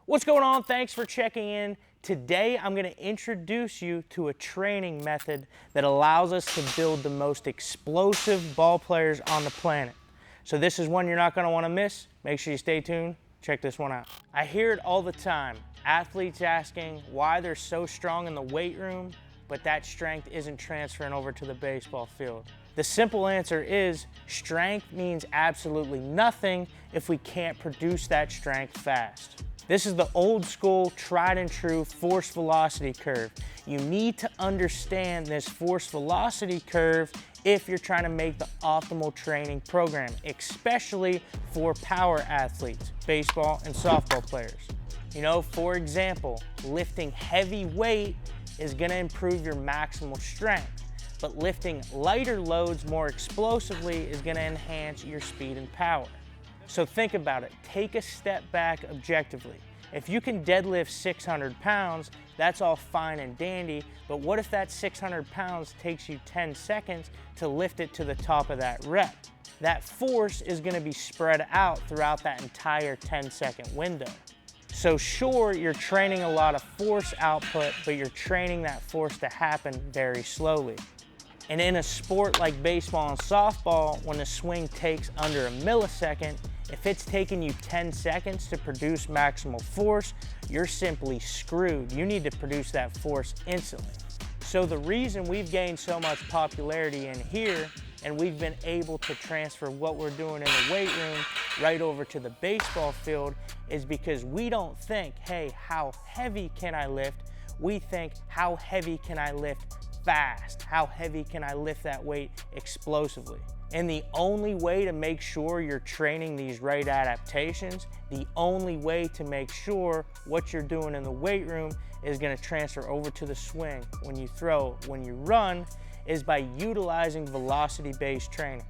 What's going on? Thanks for checking in. Today, I'm going to introduce you to a training method that allows us to build the most explosive ball players on the planet. So this is one you're not going to want to miss. Make sure you stay tuned. Check this one out. I hear it all the time. Athletes asking why they're so strong in the weight room, but that strength isn't transferring over to the baseball field. The simple answer is strength means absolutely nothing if we can't produce that strength fast. This is the old school, tried and true force velocity curve. You need to understand this force velocity curve if you're trying to make the optimal training program, especially for power athletes, baseball and softball players. You know, for example, lifting heavy weight is gonna improve your maximal strength, but lifting lighter loads more explosively is gonna enhance your speed and power. So think about it, take a step back objectively. If you can deadlift 600 pounds, that's all fine and dandy, but what if that 600 pounds takes you 10 seconds to lift it to the top of that rep? That force is gonna be spread out throughout that entire 10-second window. So sure, you're training a lot of force output, but you're training that force to happen very slowly. And in a sport like baseball and softball, when a swing takes under a millisecond, if it's taking you 10 seconds to produce maximal force, you're simply screwed. You need to produce that force instantly. So the reason we've gained so much popularity in here and we've been able to transfer what we're doing in the weight room right over to the baseball field is because we don't think, hey, how heavy can I lift? We think, how heavy can I lift fast? How heavy can I lift that weight explosively? And the only way to make sure you're training these right adaptations, the only way to make sure what you're doing in the weight room is gonna transfer over to the swing, when you throw, when you run, is by utilizing velocity-based training.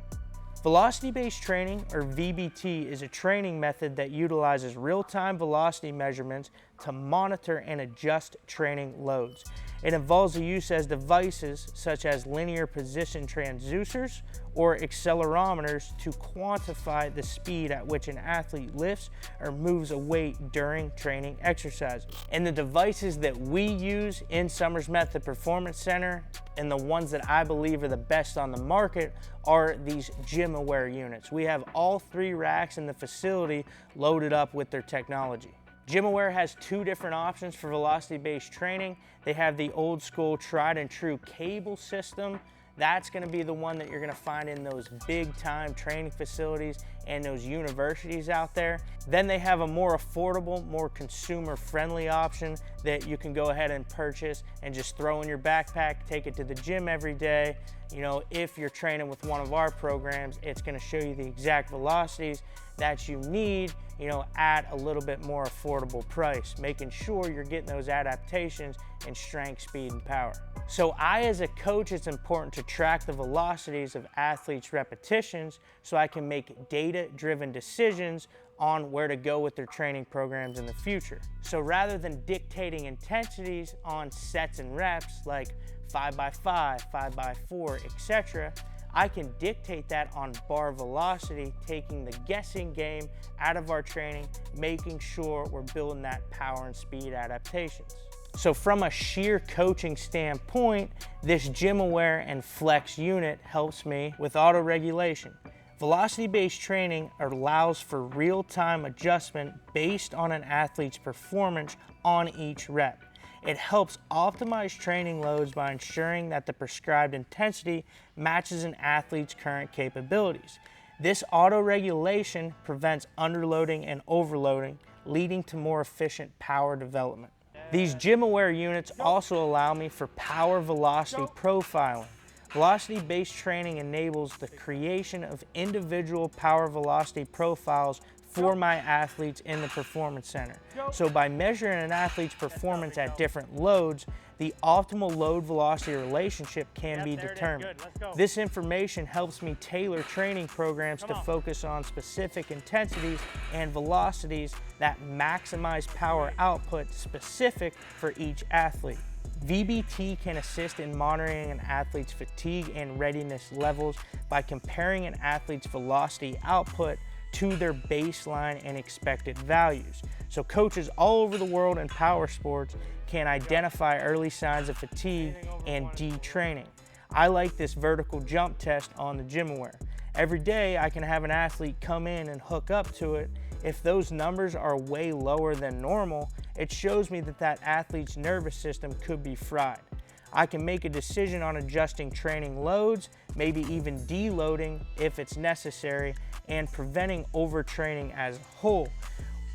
Velocity-based training, or VBT, is a training method that utilizes real-time velocity measurements to monitor and adjust training loads. It involves the use of devices such as linear position transducers or accelerometers to quantify the speed at which an athlete lifts or moves a weight during training exercises. And the devices that we use in SummersMethod Performance Center, and the ones that I believe are the best on the market, are these gym-aware units. We have all 3 racks in the facility loaded up with their technology. GymAware has 2 different options for velocity-based training. They have the old school tried and true cable system. That's gonna be the one that you're gonna find in those big time training facilities and those universities out there. Then they have a more affordable, more consumer friendly option that you can go ahead and purchase and just throw in your backpack, take it to the gym every day. You know, if you're training with one of our programs, it's gonna show you the exact velocities that you need, you know, at a little bit more affordable price, making sure you're getting those adaptations in strength, speed, and power. So as a coach, it's important to track the velocities of athletes' repetitions so I can make data-driven decisions on where to go with their training programs in the future. So rather than dictating intensities on sets and reps like 5x5, 5x4, etc., I can dictate that on bar velocity, taking the guessing game out of our training, making sure we're building that power and speed adaptations. So from a sheer coaching standpoint, this GymAware and Flex unit helps me with auto-regulation. Velocity-based training allows for real-time adjustment based on an athlete's performance on each rep. It helps optimize training loads by ensuring that the prescribed intensity matches an athlete's current capabilities. This auto-regulation prevents underloading and overloading, leading to more efficient power development. These GymAware units also allow me for power velocity profiling. Velocity-based training enables the creation of individual power velocity profiles for my athletes in the Performance Center. So by measuring an athlete's performance at different loads, the optimal load velocity relationship can be determined. This information helps me tailor training programs to focus on specific intensities and velocities that maximize power output specific for each athlete. VBT can assist in monitoring an athlete's fatigue and readiness levels by comparing an athlete's velocity output to their baseline and expected values. So coaches all over the world in power sports can identify early signs of fatigue and detraining. I like this vertical jump test on the GymAware. Every day I can have an athlete come in and hook up to it. If those numbers are way lower than normal, it shows me that that athlete's nervous system could be fried. I can make a decision on adjusting training loads, maybe even deloading if it's necessary, and preventing overtraining as a whole,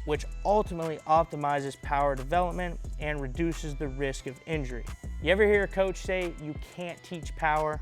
which ultimately optimizes power development and reduces the risk of injury. You ever hear a coach say you can't teach power?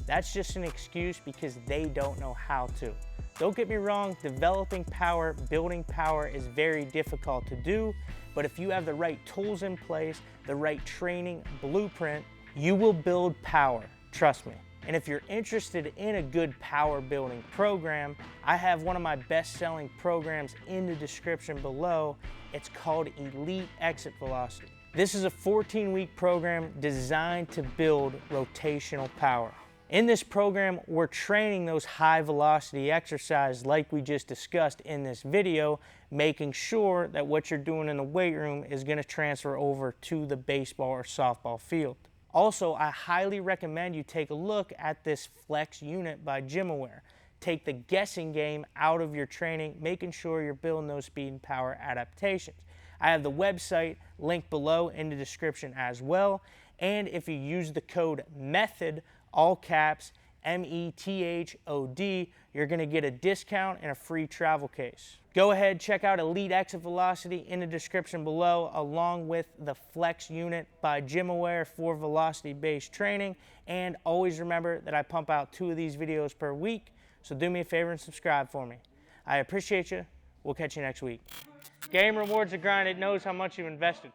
That's just an excuse because they don't know how to. Don't get me wrong, developing power, building power is very difficult to do, but if you have the right tools in place, the right training blueprint, you will build power, trust me. And if you're interested in a good power building program, I have one of my best-selling programs in the description below. It's called Elite Exit Velocity. This is a 14-week program designed to build rotational power. In this program, we're training those high velocity exercises like we just discussed in this video, making sure that what you're doing in the weight room is going to transfer over to the baseball or softball field. Also, I highly recommend you take a look at this Flex unit by GymAware. Take the guessing game out of your training, making sure you're building those speed and power adaptations. I have the website linked below in the description as well. And if you use the code METHOD, all caps, METHOD, you're going to get a discount and a free travel case. Go ahead, check out Elite Exit Velocity in the description below, along with the Flex unit by GymAware for velocity-based training. And always remember that I pump out 2 of these videos per week, so do me a favor and subscribe for me. I appreciate you. We'll catch you next week. Game rewards the grind. It knows how much you invested.